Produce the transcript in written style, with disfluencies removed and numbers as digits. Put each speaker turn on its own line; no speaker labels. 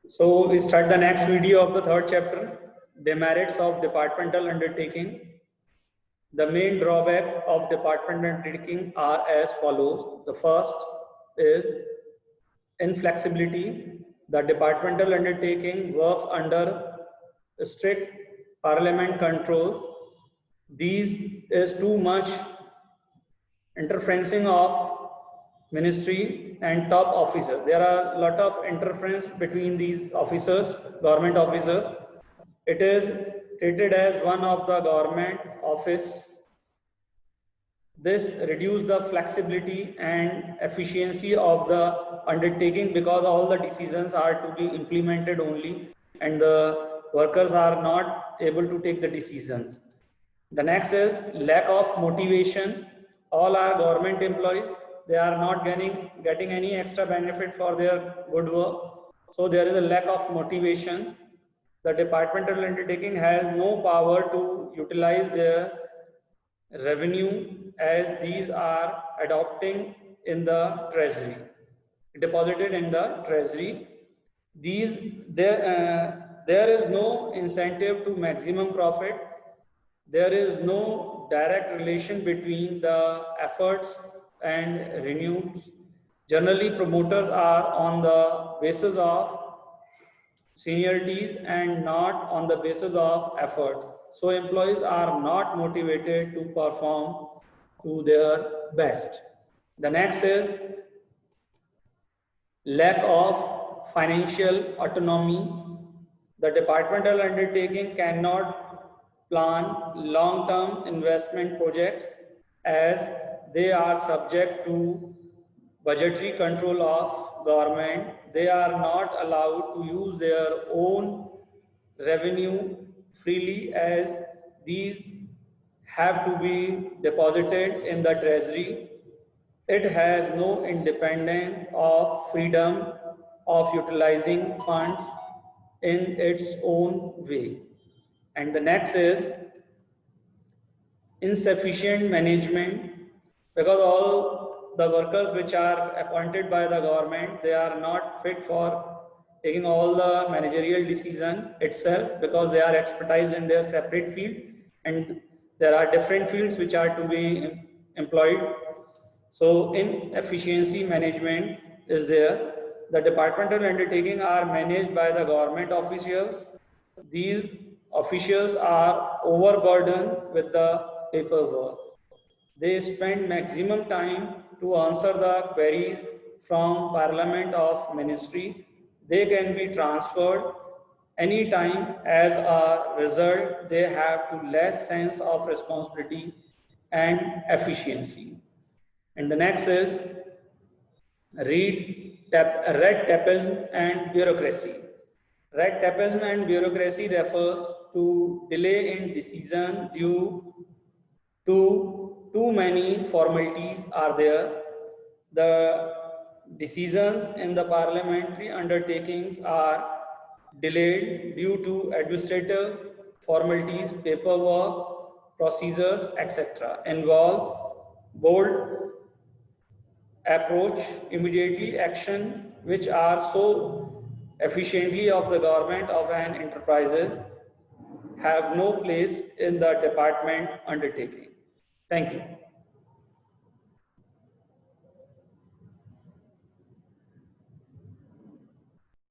So we start the next video of the third chapter, demerits of departmental undertaking. The main drawback of departmental undertaking are as follows. The first is inflexibility. The departmental undertaking works under strict parliament control. These is too much interferencing of ministry and top officers. There are a lot of interference between these officers, government officers. It is treated as one of the government office. This reduces the flexibility and efficiency of the undertaking because all the decisions are to be implemented only and the workers are not able to take the decisions. The next is lack of motivation. All our government employees, they are not getting any extra benefit for their good work. So there is a lack of motivation. The departmental undertaking has no power to utilize their revenue as these are adopting in the treasury, deposited in the treasury. There is no incentive to maximum profit. There is no direct relation between the efforts and revenues. Generally, promoters are on the basis of seniorities and not on the basis of efforts. So employees are not motivated to perform to their best. The next is lack of financial autonomy. The departmental undertaking cannot plan long-term investment projects as they are subject to budgetary control of government. They are not allowed to use their own revenue freely as these have to be deposited in the treasury. It has no independence of freedom of utilizing funds in its own way. And the next is insufficient management, because all the workers which are appointed by the government, they are not fit for taking all the managerial decision itself because they are expertise in their separate field and there are different fields which are to be employed. So inefficiency management is there. The departmental undertaking are managed by the government officials. These officials are overburdened with the paperwork. They spend maximum time to answer the queries from Parliament of Ministry. They can be transferred anytime. As a result, they have to less sense of responsibility and efficiency. And the next is red tapeism and bureaucracy. Red tapeism and bureaucracy refers to delay in decision due to too many formalities are there. The decisions in the parliamentary undertakings are delayed due to administrative formalities, paperwork, procedures, etc. Involve bold approach, immediately action, which are so efficiently of the government of an enterprises have no place in the department undertaking. Thank you.